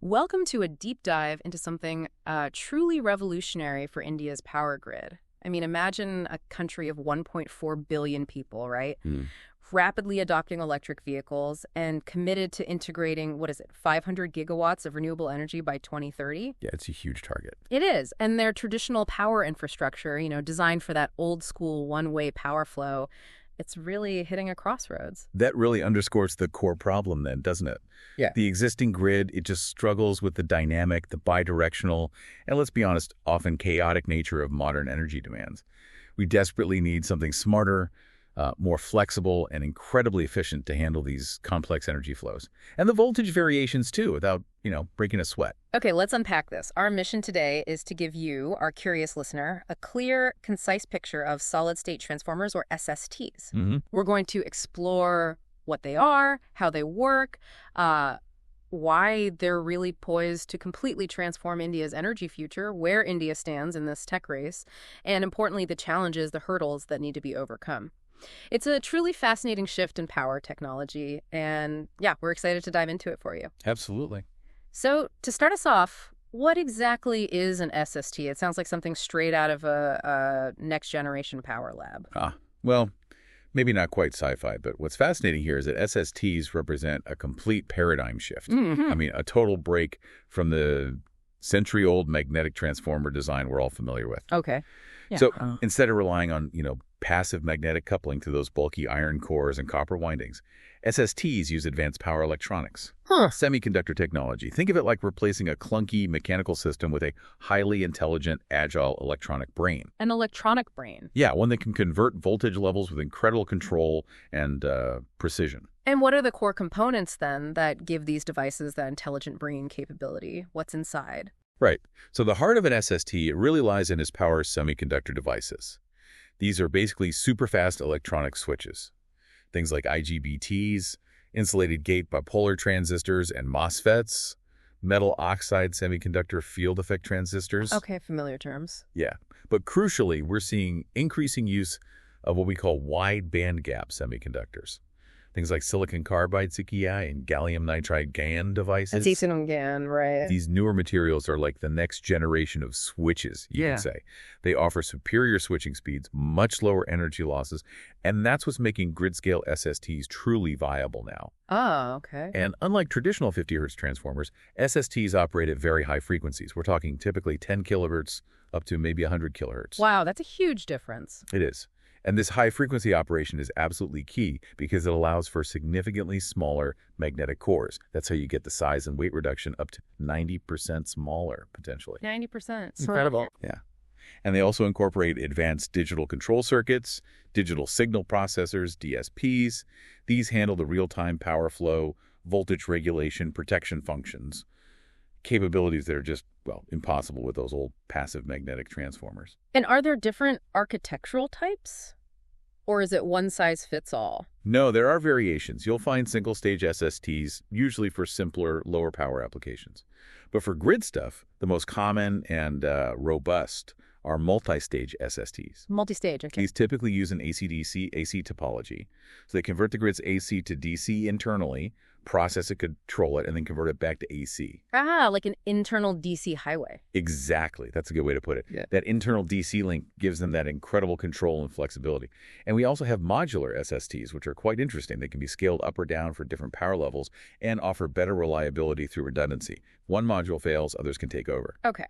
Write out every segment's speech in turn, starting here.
Welcome to a deep dive into something truly revolutionary for India's power grid. I mean, imagine a country of 1.4 billion people, right? Mm. Rapidly adopting electric vehicles and committed to integrating, 500 gigawatts of renewable energy by 2030? Yeah, it's a huge target. It is. And their traditional power infrastructure, designed for that old school one-way power flow, it's really hitting a crossroads. That really underscores the core problem then, doesn't it? Yeah. The existing grid, it just struggles with the dynamic, the bidirectional, and let's be honest, often chaotic nature of modern energy demands. We desperately need something smarter, more flexible, and incredibly efficient to handle these complex energy flows. And the voltage variations too, without, breaking a sweat. Okay, let's unpack this. Our mission today is to give you, our curious listener, a clear, concise picture of solid-state transformers, or SSTs. Mm-hmm. We're going to explore what they are, how they work, why they're really poised to completely transform India's energy future, where India stands in this tech race, and importantly, the challenges, the hurdles that need to be overcome. It's a truly fascinating shift in power technology, and yeah, we're excited to dive into it for you. Absolutely. So to start us off, what exactly is an SST? It sounds like something straight out of a next-generation power lab. Well, maybe not quite sci-fi, but what's fascinating here is that SSTs represent a complete paradigm shift. Mm-hmm. I mean, a total break from the century-old magnetic transformer design we're all familiar with. Okay. Yeah. So instead of relying on, passive magnetic coupling to those bulky iron cores and copper windings, SSTs use advanced power electronics, semiconductor technology. Think of it like replacing a clunky mechanical system with a highly intelligent, agile electronic brain. An electronic brain. Yeah, one that can convert voltage levels with incredible control and precision. And what are the core components, then, that give these devices that intelligent brain capability? What's inside? Right. So the heart of an SST, it really lies in its power semiconductor devices. These are basically super-fast electronic switches. Things like IGBTs, insulated gate bipolar transistors, and MOSFETs, metal oxide semiconductor field effect transistors. Okay, familiar terms. Yeah. But crucially, we're seeing increasing use of what we call wide bandgap semiconductors. Things like silicon carbide CKI and gallium nitride GaN devices. Silicon GaN, right. These newer materials are like the next generation of switches, you could say. They offer superior switching speeds, much lower energy losses, and that's what's making grid-scale SSTs truly viable now. Oh, okay. And unlike traditional 50 Hz transformers, SSTs operate at very high frequencies. We're talking typically 10 kilohertz up to maybe 100 kilohertz. Wow, that's a huge difference. It is. And this high-frequency operation is absolutely key because it allows for significantly smaller magnetic cores. That's how you get the size and weight reduction up to 90% smaller, potentially. 90%. Incredible. Yeah. And they also incorporate advanced digital control circuits, digital signal processors, DSPs. These handle the real-time power flow, voltage regulation, protection functions, capabilities that are just, impossible with those old passive magnetic transformers. And are there different architectural types? Or is it one size fits all? No, there are variations. You'll find single-stage SSTs, usually for simpler, lower power applications. But for grid stuff, the most common and robust are multi-stage SSTs. Multi-stage, okay. These typically use an AC-DC AC topology. So they convert the grid's AC to DC internally, process it, control it, and then convert it back to AC. Like an internal DC highway. Exactly. That's a good way to put it. Yeah. That internal DC link gives them that incredible control and flexibility. And we also have modular SSTs, which are quite interesting. They can be scaled up or down for different power levels and offer better reliability through redundancy. One module fails, others can take over. Okay.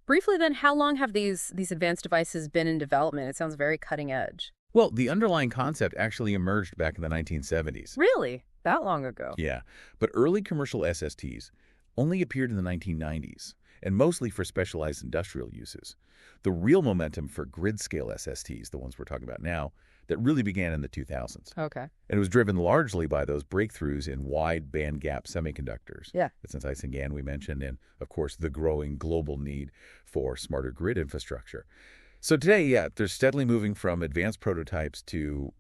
Briefly then, how long have these advanced devices been in development? It sounds very cutting edge. Well, the underlying concept actually emerged back in the 1970s. Really? That long ago? Yeah, but early commercial SSTs only appeared in the 1990s, and mostly for specialized industrial uses. The real momentum for grid-scale SSTs, the ones we're talking about now, that really began in the 2000s. Okay. And it was driven largely by those breakthroughs in wide bandgap semiconductors. Yeah. The sensitizing GaN we mentioned, and of course the growing global need for smarter grid infrastructure. So today, they're steadily moving from advanced prototypes to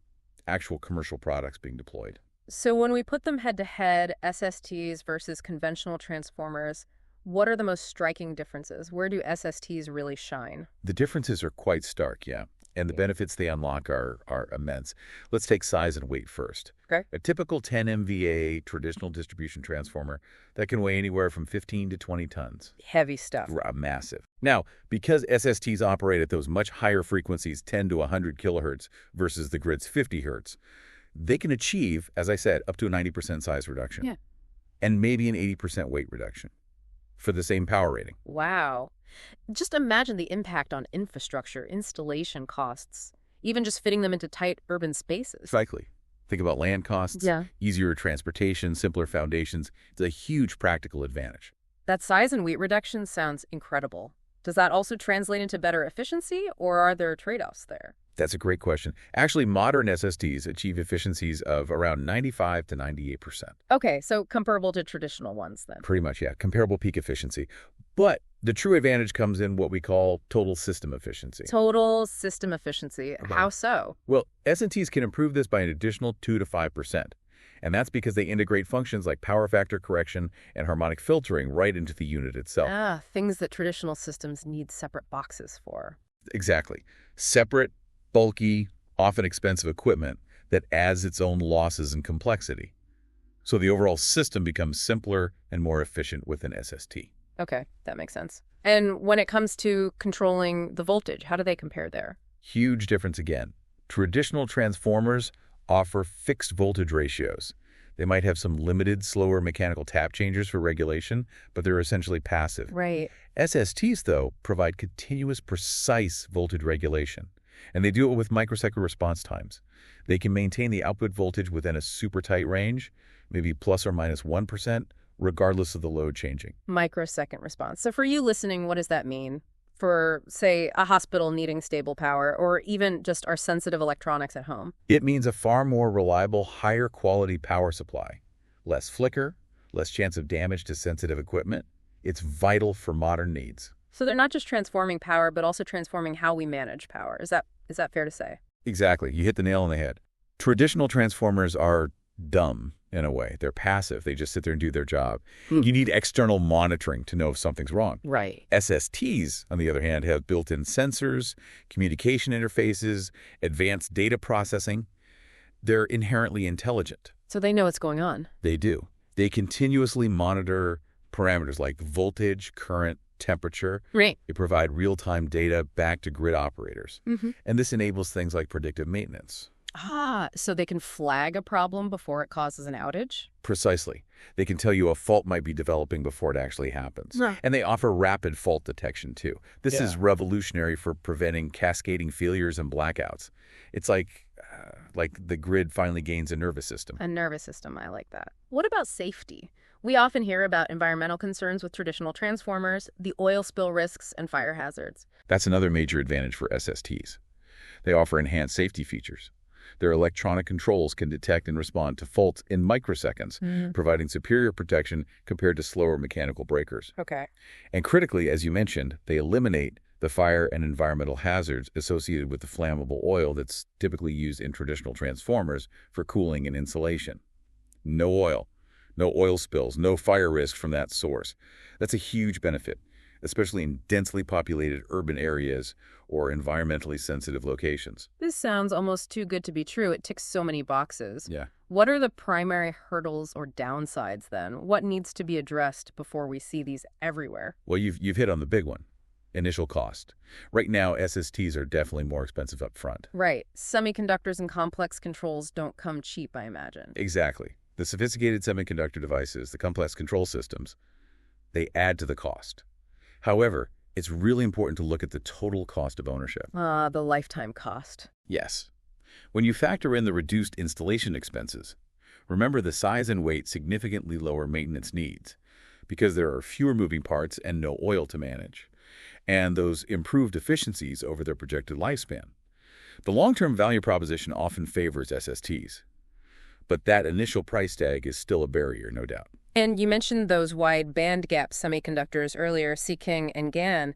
actual commercial products being deployed. So when we put them head-to-head, SSTs versus conventional transformers, what are the most striking differences? Where do SSTs really shine? The differences are quite stark, yeah. and the benefits they unlock are immense. Let's take size and weight first. Okay. A typical 10 MVA traditional distribution transformer that can weigh anywhere from 15 to 20 tons. Heavy stuff. Massive. Now, because SSTs operate at those much higher frequencies, 10 to 100 kilohertz versus the grid's 50 hertz, they can achieve, as I said, up to a 90% size reduction. Yeah. And maybe an 80% weight reduction for the same power rating. Wow. Just imagine the impact on infrastructure, installation costs, even just fitting them into tight urban spaces. Exactly. Think about land costs, easier transportation, simpler foundations. It's a huge practical advantage. That size and weight reduction sounds incredible. Does that also translate into better efficiency, or are there trade-offs there? That's a great question. Actually, modern SSDs achieve efficiencies of around 95 to 98%. Okay, so comparable to traditional ones then. Pretty much, yeah. Comparable peak efficiency. But the true advantage comes in what we call total system efficiency. Total system efficiency. How so? Well, S&Ts can improve this by an additional 2 to 5%. And that's because they integrate functions like power factor correction and harmonic filtering right into the unit itself. Things that traditional systems need separate boxes for. Exactly. Separate, bulky, often expensive equipment that adds its own losses and complexity. So the overall system becomes simpler and more efficient with an SST. Okay, that makes sense. And when it comes to controlling the voltage, how do they compare there? Huge difference again. Traditional transformers offer fixed voltage ratios. They might have some limited, slower mechanical tap changers for regulation, but they're essentially passive. Right. SSTs, though, provide continuous, precise voltage regulation. And they do it with microsecond response times. They can maintain the output voltage within a super tight range, maybe plus or minus 1%, regardless of the load changing. Microsecond response. So for you listening, what does that mean? For, say, a hospital needing stable power, or even just our sensitive electronics at home? It means a far more reliable, higher quality power supply. Less flicker, less chance of damage to sensitive equipment. It's vital for modern needs. So they're not just transforming power, but also transforming how we manage power. Is that fair to say? Exactly. You hit the nail on the head. Traditional transformers are dumb in a way. They're passive. They just sit there and do their job. You need external monitoring to know if something's wrong. Right. SSTs, on the other hand, have built-in sensors, communication interfaces, advanced data processing. They're inherently intelligent. So they know what's going on. They do. They continuously monitor parameters like voltage, current, temperature. Right. They provide real-time data back to grid operators. And this enables things like predictive maintenance. So they can flag a problem before it causes an outage? Precisely. They can tell you a fault might be developing before it actually happens. And they offer rapid fault detection, too. This is revolutionary for preventing cascading failures and blackouts. It's like the grid finally gains a nervous system. A nervous system, I like that. What about safety? We often hear about environmental concerns with traditional transformers, the oil spill risks, and fire hazards. That's another major advantage for SSTs. They offer enhanced safety features. Their electronic controls can detect and respond to faults in microseconds, providing superior protection compared to slower mechanical breakers. Okay. And critically, as you mentioned, they eliminate the fire and environmental hazards associated with the flammable oil that's typically used in traditional transformers for cooling and insulation. No oil spills, no fire risk from that source. That's a huge benefit, especially in densely populated urban areas or environmentally sensitive locations. This sounds almost too good to be true. It ticks so many boxes. Yeah. What are the primary hurdles or downsides then? What needs to be addressed before we see these everywhere? Well, you've hit on the big one. Initial cost. Right now, SSTs are definitely more expensive up front. Right. Semiconductors and complex controls don't come cheap, I imagine. Exactly. The sophisticated semiconductor devices, the complex control systems, they add to the cost. However, it's really important to look at the total cost of ownership. The lifetime cost. Yes. When you factor in the reduced installation expenses, remember the size and weight significantly lower maintenance needs because there are fewer moving parts and no oil to manage, and those improved efficiencies over their projected lifespan. The long-term value proposition often favors SSTs, but that initial price tag is still a barrier, no doubt. And you mentioned those wide bandgap semiconductors earlier, Seeking and GaN.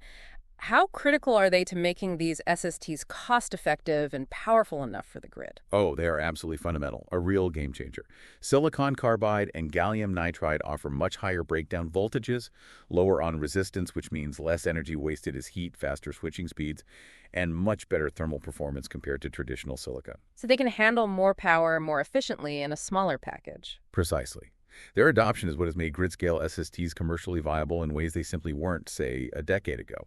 How critical are they to making these SSTs cost-effective and powerful enough for the grid? Oh, they are absolutely fundamental, a real game changer. Silicon carbide and gallium nitride offer much higher breakdown voltages, lower on resistance, which means less energy wasted as heat, faster switching speeds, and much better thermal performance compared to traditional silicon. So they can handle more power more efficiently in a smaller package. Precisely. Their adoption is what has made grid-scale SSTs commercially viable in ways they simply weren't, say, a decade ago.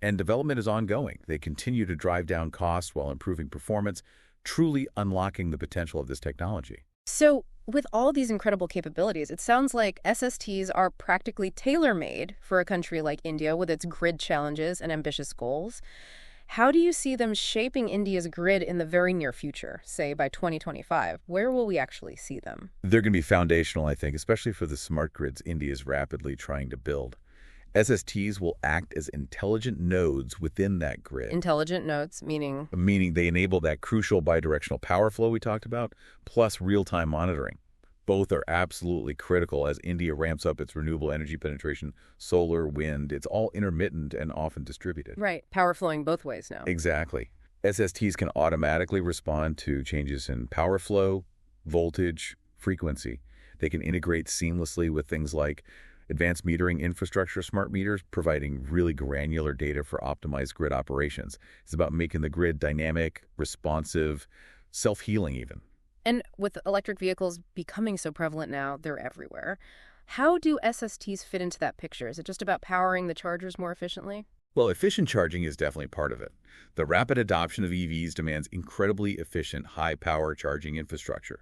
And development is ongoing. They continue to drive down costs while improving performance, truly unlocking the potential of this technology. So with all these incredible capabilities, it sounds like SSTs are practically tailor-made for a country like India with its grid challenges and ambitious goals. How do you see them shaping India's grid in the very near future, say by 2025? Where will we actually see them? They're going to be foundational, I think, especially for the smart grids India is rapidly trying to build. SSTs will act as intelligent nodes within that grid, Intelligent nodes, meaning meaning they enable that crucial bidirectional power flow we talked about, plus real-time monitoring. Both are absolutely critical as India ramps up its renewable energy penetration, solar, wind. It's all intermittent and often distributed. right, power flowing both ways now. Exactly. SSTs can automatically respond to changes in power flow, voltage, frequency. They can integrate seamlessly with things like advanced metering infrastructure, smart meters, providing really granular data for optimized grid operations. It's about making the grid dynamic, responsive, self-healing even. And with electric vehicles becoming so prevalent now, they're everywhere. How do SSTs fit into that picture? Is it just about powering the chargers more efficiently? Well, efficient charging is definitely part of it. The rapid adoption of EVs demands incredibly efficient, high-power charging infrastructure.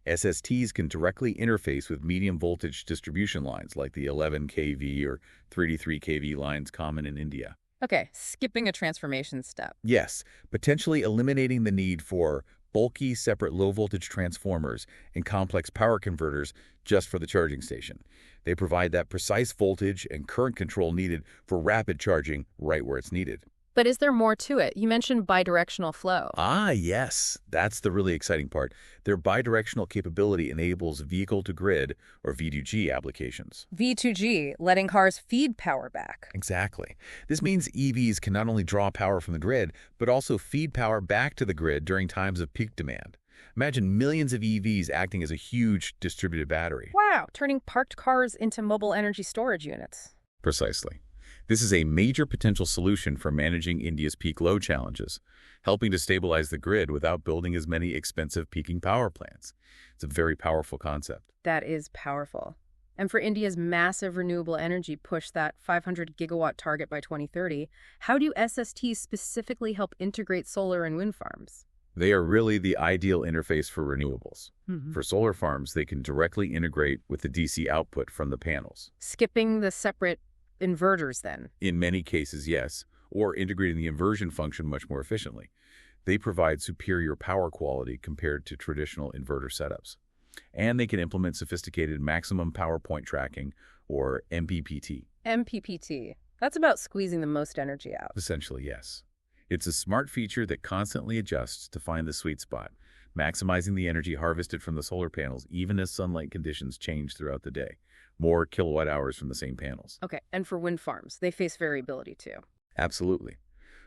SSTs can directly interface with medium voltage distribution lines like the 11 kV or 33 kV lines common in India. Okay, skipping a transformation step. Yes, potentially eliminating the need for bulky, separate low-voltage transformers and complex power converters just for the charging station. They provide that precise voltage and current control needed for rapid charging right where it's needed. But is there more to it? You mentioned bidirectional flow. Ah, yes. That's the really exciting part. Their bidirectional capability enables vehicle-to-grid, or V2G, applications. V2G, letting cars feed power back. Exactly. This means EVs can not only draw power from the grid, but also feed power back to the grid during times of peak demand. Imagine millions of EVs acting as a huge distributed battery. Wow, turning parked cars into mobile energy storage units. Precisely. This is a major potential solution for managing India's peak load challenges, helping to stabilize the grid without building as many expensive peaking power plants. It's a very powerful concept. That is powerful. And for India's massive renewable energy push, that 500 gigawatt target by 2030, how do SSTs specifically help integrate solar and wind farms? They are really the ideal interface for renewables. Mm-hmm. For solar farms, they can directly integrate with the DC output from the panels. Skipping the separate inverters then? In many cases, yes, or integrating the inversion function much more efficiently. They provide superior power quality compared to traditional inverter setups. And they can implement sophisticated maximum power point tracking, or MPPT. MPPT. That's about squeezing the most energy out. Essentially, yes. It's a smart feature that constantly adjusts to find the sweet spot, maximizing the energy harvested from the solar panels even as sunlight conditions change throughout the day. More kilowatt hours from the same panels. Okay, and for wind farms, they face variability too. Absolutely.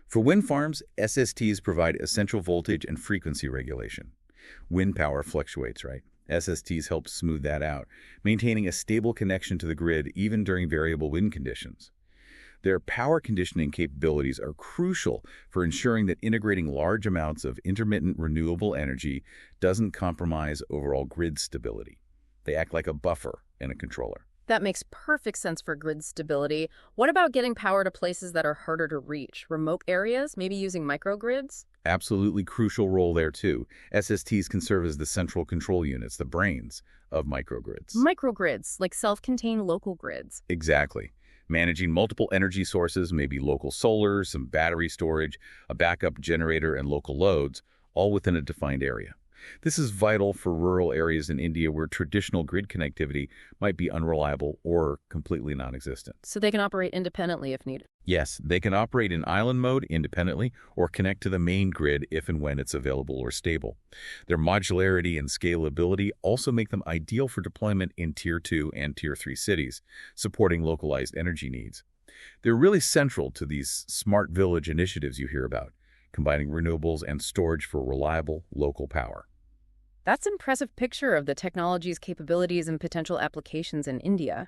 For wind farms, SSTs provide essential voltage and frequency regulation. Wind power fluctuates, right? SSTs help smooth that out, maintaining a stable connection to the grid even during variable wind conditions. Their power conditioning capabilities are crucial for ensuring that integrating large amounts of intermittent renewable energy doesn't compromise overall grid stability. They act like a buffer in a controller. That makes perfect sense for grid stability. What about getting power to places that are harder to reach? Remote areas, maybe using microgrids? Absolutely crucial role there too. SSTs can serve as the central control units, the brains of microgrids. Microgrids, like self-contained local grids. Exactly. Managing multiple energy sources, maybe local solar, some battery storage, a backup generator, and local loads, all within a defined area. This is vital for rural areas in India where traditional grid connectivity might be unreliable or completely non-existent. So they can operate independently if needed. Yes, they can operate in island mode independently or connect to the main grid if and when it's available or stable. Their modularity and scalability also make them ideal for deployment in Tier 2 and Tier 3 cities, supporting localized energy needs. They're really central to these smart village initiatives you hear about, combining renewables and storage for reliable local power. That's an impressive picture of the technology's capabilities and potential applications in India.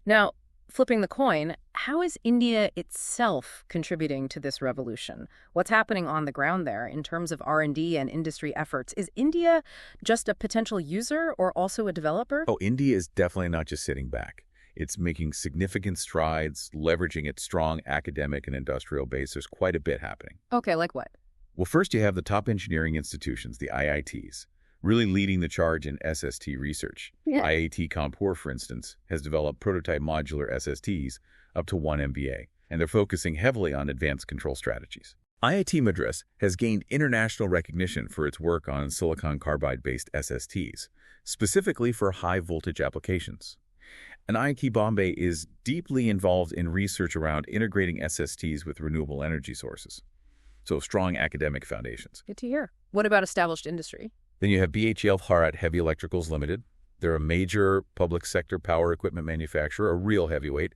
Now, flipping the coin, how is India itself contributing to this revolution? What's happening on the ground there in terms of R&D and industry efforts? Is India just a potential user or also a developer? Oh, India is definitely not just sitting back. It's making significant strides, leveraging its strong academic and industrial base. There's quite a bit happening. Okay, like what? Well, first you have the top engineering institutions, the IITs, really leading the charge in SST research. Yeah. IIT Kanpur, for instance, has developed prototype modular SSTs up to 1 MVA, and they're focusing heavily on advanced control strategies. IIT Madras has gained international recognition for its work on silicon carbide-based SSTs, specifically for high-voltage applications. And IIT Bombay is deeply involved in research around integrating SSTs with renewable energy sources. So strong academic foundations. Good to hear. What about established industry? Then you have BHEL Bharat Heavy Electricals Limited. They're a major public sector power equipment manufacturer, a real heavyweight.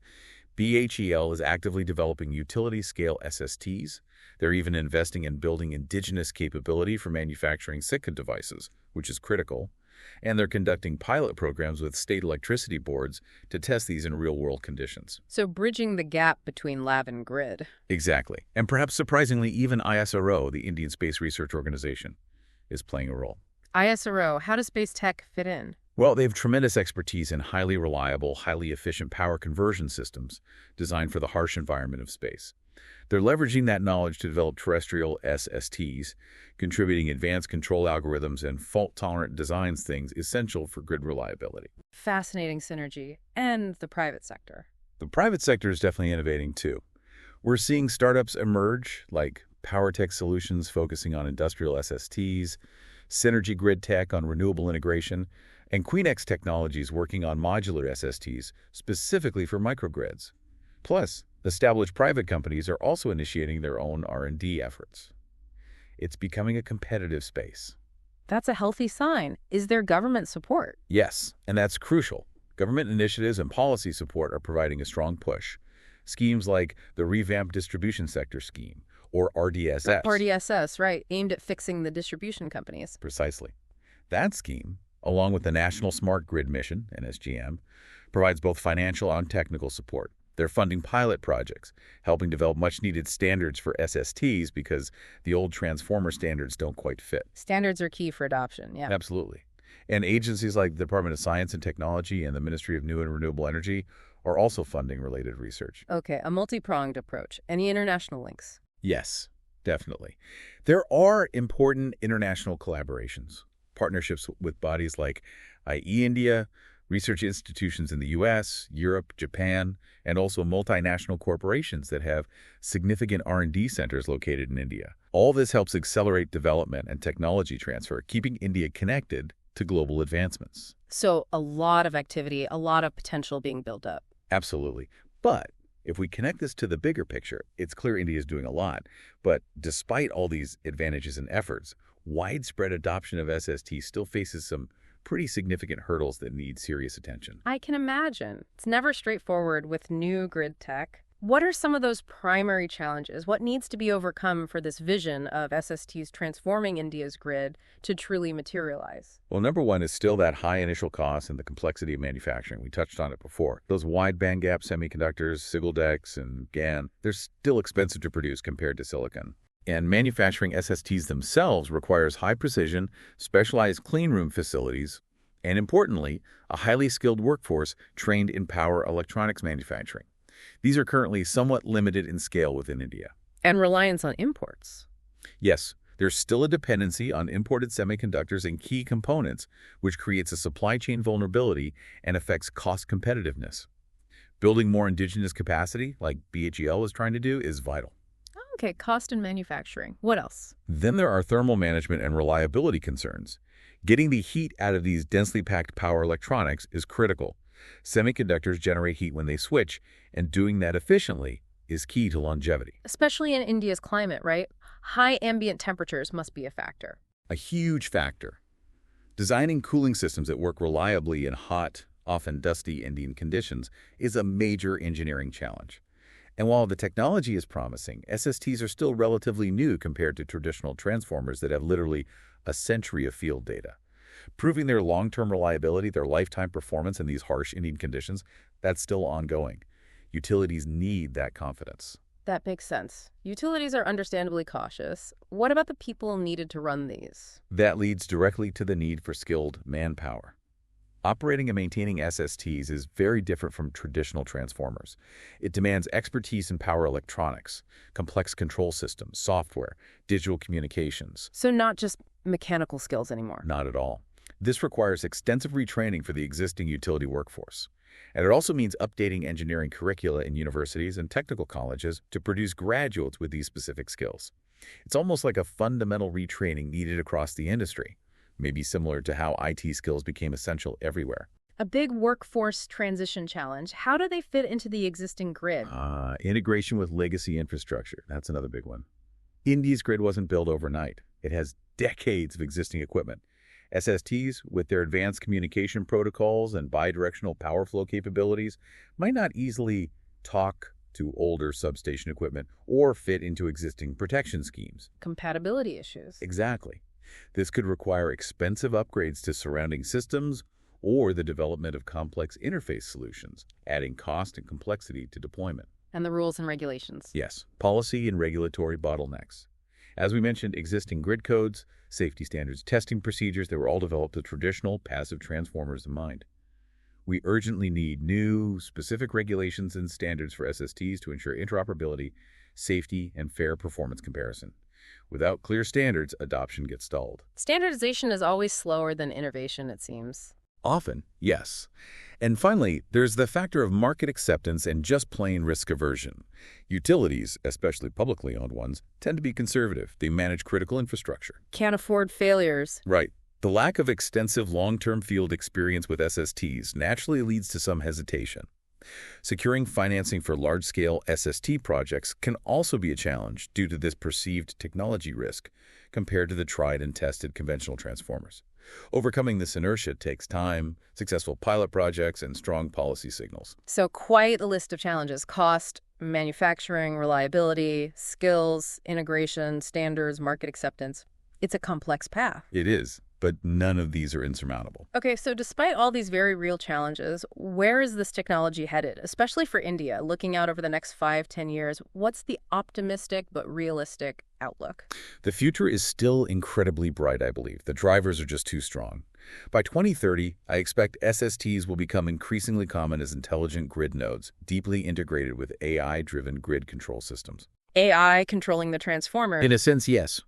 BHEL is actively developing utility-scale SSTs. They're even investing in building indigenous capability for manufacturing SiCa devices, which is critical. And they're conducting pilot programs with state electricity boards to test these in real-world conditions. So bridging the gap between lab and grid. Exactly. And perhaps surprisingly, even ISRO, the Indian Space Research Organization, is playing a role. ISRO, how does space tech fit in? Well, they have tremendous expertise in highly reliable, highly efficient power conversion systems designed for the harsh environment of space. They're leveraging that knowledge to develop terrestrial SSTs, contributing advanced control algorithms and fault-tolerant designs, things essential for grid reliability. Fascinating synergy. And the private sector. The private sector is definitely innovating too. We're seeing startups emerge like PowerTech Solutions focusing on industrial SSTs, Synergy Grid Tech on renewable integration, and QueenX Technologies working on modular SSTs specifically for microgrids. Plus, established private companies are also initiating their own R&D efforts. It's becoming a competitive space. That's a healthy sign. Is there government support? Yes, and that's crucial. Government initiatives and policy support are providing a strong push. Schemes like the Revamped Distribution Sector Scheme, or RDSS. RDSS, right, aimed at fixing the distribution companies. Precisely. That scheme, along with the National Smart Grid Mission, NSGM, provides both financial and technical support. They're funding pilot projects, helping develop much-needed standards for SSTs because the old transformer standards don't quite fit. Standards are key for adoption, yeah. Absolutely. And agencies like the Department of Science and Technology and the Ministry of New and Renewable Energy are also funding related research. Okay, a multi-pronged approach. Any international links? Yes, definitely. There are important international collaborations, partnerships with bodies like IE India, research institutions in the US, Europe, Japan, and also multinational corporations that have significant R&D centers located in India. All this helps accelerate development and technology transfer, keeping India connected to global advancements. So a lot of activity, a lot of potential being built up. Absolutely. But if we connect this to the bigger picture, it's clear India is doing a lot. But despite all these advantages and efforts, widespread adoption of SST still faces some pretty significant hurdles that need serious attention. I can imagine. It's never straightforward with new grid tech. What are some of those primary challenges? What needs to be overcome for this vision of SSTs transforming India's grid to truly materialize? Well, number one is still that high initial cost and the complexity of manufacturing. We touched on it before. Those wide bandgap semiconductors, Sigel decks, and GaN, they're still expensive to produce compared to silicon. And manufacturing SSTs themselves requires high precision, specialized cleanroom facilities, and importantly, a highly skilled workforce trained in power electronics manufacturing. These are currently somewhat limited in scale within India. And reliance on imports. Yes, there's still a dependency on imported semiconductors and key components, which creates a supply chain vulnerability and affects cost competitiveness. Building more indigenous capacity, like BHEL is trying to do, is vital. Okay, cost and manufacturing. What else? Then there are thermal management and reliability concerns. Getting the heat out of these densely packed power electronics is critical. Semiconductors generate heat when they switch, and doing that efficiently is key to longevity. Especially in India's climate, right? High ambient temperatures must be a factor. A huge factor. Designing cooling systems that work reliably in hot, often dusty Indian conditions is a major engineering challenge. And while the technology is promising, SSTs are still relatively new compared to traditional transformers that have literally a century of field data. Proving their long-term reliability, their lifetime performance in these harsh Indian conditions, that's still ongoing. Utilities need that confidence. That makes sense. Utilities are understandably cautious. What about the people needed to run these? That leads directly to the need for skilled manpower. Operating and maintaining SSTs is very different from traditional transformers. It demands expertise in power electronics, complex control systems, software, digital communications. So not just mechanical skills anymore. Not at all. This requires extensive retraining for the existing utility workforce. And it also means updating engineering curricula in universities and technical colleges to produce graduates with these specific skills. It's almost like a fundamental retraining needed across the industry, maybe similar to how IT skills became essential everywhere. A big workforce transition challenge. How do they fit into the existing grid? Integration with legacy infrastructure. That's another big one. India's grid wasn't built overnight. It has decades of existing equipment. SSTs, with their advanced communication protocols and bidirectional power flow capabilities, might not easily talk to older substation equipment or fit into existing protection schemes. Compatibility issues. Exactly. This could require expensive upgrades to surrounding systems or the development of complex interface solutions, adding cost and complexity to deployment. And the rules and regulations. Yes, policy and regulatory bottlenecks. As we mentioned, existing grid codes, safety standards, testing procedures, they were all developed with traditional passive transformers in mind. We urgently need new, specific regulations and standards for SSTs to ensure interoperability, safety, and fair performance comparison. Without clear standards, adoption gets stalled. Standardization is always slower than innovation, it seems. Often, yes. And finally, there's the factor of market acceptance and just plain risk aversion. Utilities, especially publicly owned ones, tend to be conservative. They manage critical infrastructure. Can't afford failures. Right. The lack of extensive long-term field experience with SSTs naturally leads to some hesitation. Securing financing for large-scale SST projects can also be a challenge due to this perceived technology risk compared to the tried and tested conventional transformers. Overcoming this inertia takes time, successful pilot projects, and strong policy signals. So quite a list of challenges: cost, manufacturing, reliability, skills, integration, standards, market acceptance. It's a complex path. It is, but none of these are insurmountable. Okay, so despite all these very real challenges, where is this technology headed, especially for India? Looking out over the next 5-10 years, what's the optimistic but realistic outlook? The future is still incredibly bright, I believe. The drivers are just too strong. By 2030, I expect SSTs will become increasingly common as intelligent grid nodes, deeply integrated with AI-driven grid control systems. AI controlling the transformer. In a sense, yes.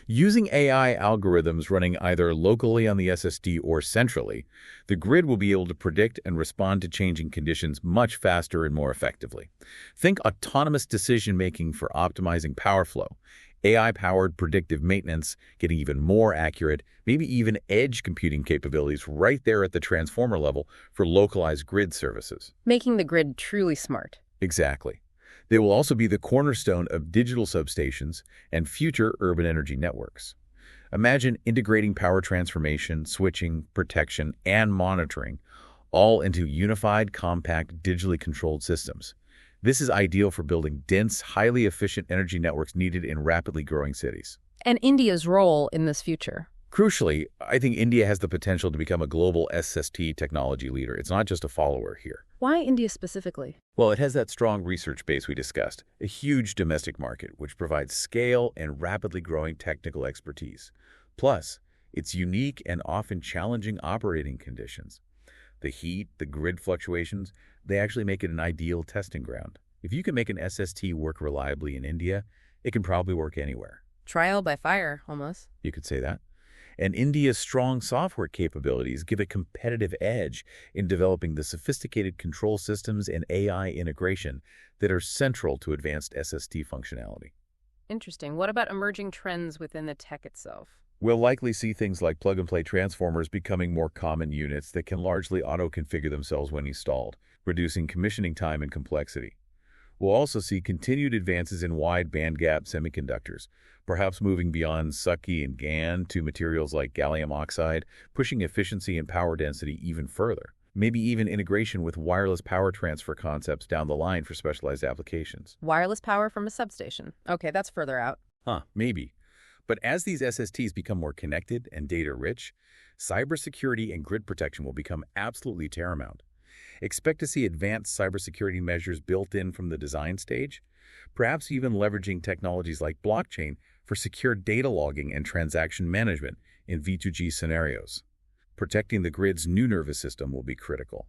Using AI algorithms running either locally on the SST or centrally, the grid will be able to predict and respond to changing conditions much faster and more effectively. Think autonomous decision-making for optimizing power flow, AI-powered predictive maintenance, getting even more accurate, maybe even edge computing capabilities right there at the transformer level for localized grid services. Making the grid truly smart. Exactly. They will also be the cornerstone of digital substations and future urban energy networks. Imagine integrating power transformation, switching, protection, and monitoring all into unified, compact, digitally controlled systems. This is ideal for building dense, highly efficient energy networks needed in rapidly growing cities. And India's role in this future. Crucially, I think India has the potential to become a global SST technology leader. It's not just a follower here. Why India specifically? Well, it has that strong research base we discussed, a huge domestic market which provides scale and rapidly growing technical expertise. Plus, its unique and often challenging operating conditions. The heat, the grid fluctuations, they actually make it an ideal testing ground. If you can make an SST work reliably in India, it can probably work anywhere. Trial by fire, almost. You could say that. And India's strong software capabilities give a competitive edge in developing the sophisticated control systems and AI integration that are central to advanced SST functionality. Interesting. What about emerging trends within the tech itself? We'll likely see things like plug-and-play transformers becoming more common units that can largely auto-configure themselves when installed, reducing commissioning time and complexity. We'll also see continued advances in wide bandgap semiconductors, perhaps moving beyond SuCi and GaN to materials like gallium oxide, pushing efficiency and power density even further. Maybe even integration with wireless power transfer concepts down the line for specialized applications. Wireless power from a substation. Okay, that's further out. Huh, maybe. But as these SSTs become more connected and data-rich, cybersecurity and grid protection will become absolutely paramount. Expect to see advanced cybersecurity measures built in from the design stage, perhaps even leveraging technologies like blockchain for secure data logging and transaction management in V2G scenarios. Protecting the grid's new nervous system will be critical.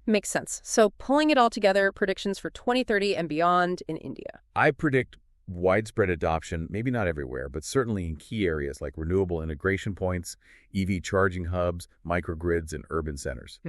Makes sense. So pulling it all together, predictions for 2030 and beyond in India. I predict widespread adoption, maybe not everywhere, but certainly in key areas like renewable integration points, EV charging hubs, microgrids, and urban centers.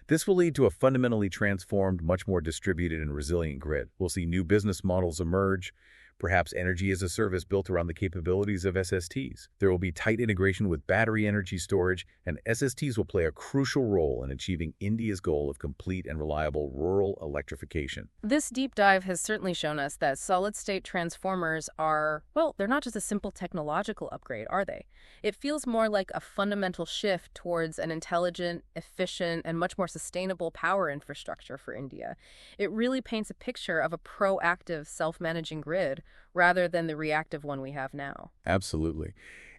This will lead to a fundamentally transformed, much more distributed and resilient grid. We'll see new business models emerge, perhaps energy as a service built around the capabilities of SSTs. There will be tight integration with battery energy storage, and SSTs will play a crucial role in achieving India's goal of complete and reliable rural electrification. This deep dive has certainly shown us that solid-state transformers are, well, they're not just a simple technological upgrade, are they? It feels more like a fundamental shift towards an intelligent, efficient, and much more sustainable power infrastructure for India. It really paints a picture of a proactive, self-managing grid rather than the reactive one we have now. Absolutely.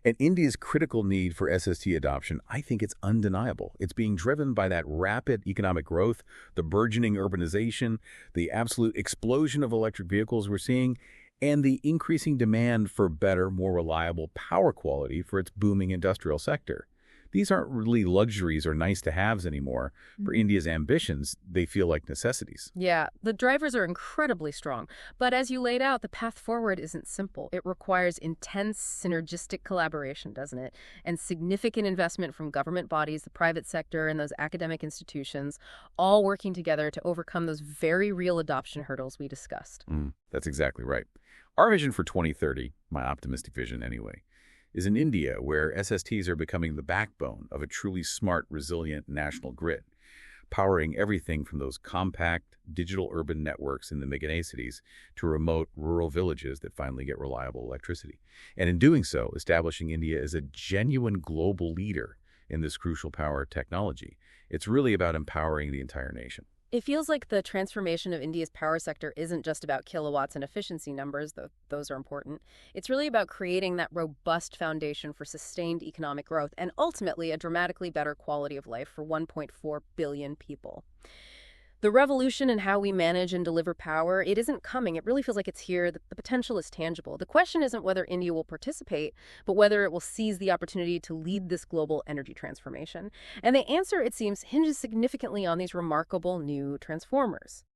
And India's critical need for SST adoption, I think it's undeniable. It's being driven by that rapid economic growth, the burgeoning urbanization, the absolute explosion of electric vehicles we're seeing, and the increasing demand for better, more reliable power quality for its booming industrial sector. These aren't really luxuries or nice-to-haves anymore. For India's ambitions, they feel like necessities. Yeah, the drivers are incredibly strong. But as you laid out, the path forward isn't simple. It requires intense synergistic collaboration, doesn't it? And significant investment from government bodies, the private sector, and those academic institutions, all working together to overcome those very real adoption hurdles we discussed. That's exactly right. Our vision for 2030, my optimistic vision anyway, is in India, where SSTs are becoming the backbone of a truly smart, resilient national grid, powering everything from those compact, digital urban networks in the megacities to remote rural villages that finally get reliable electricity. And in doing so, establishing India as a genuine global leader in this crucial power technology. It's really about empowering the entire nation. It feels like the transformation of India's power sector isn't just about kilowatts and efficiency numbers, though those are important. It's really about creating that robust foundation for sustained economic growth and ultimately a dramatically better quality of life for 1.4 billion people. The revolution in how we manage and deliver power, it isn't coming. It really feels like it's here. The potential is tangible. The question isn't whether India will participate, but whether it will seize the opportunity to lead this global energy transformation. And the answer, it seems, hinges significantly on these remarkable new transformers.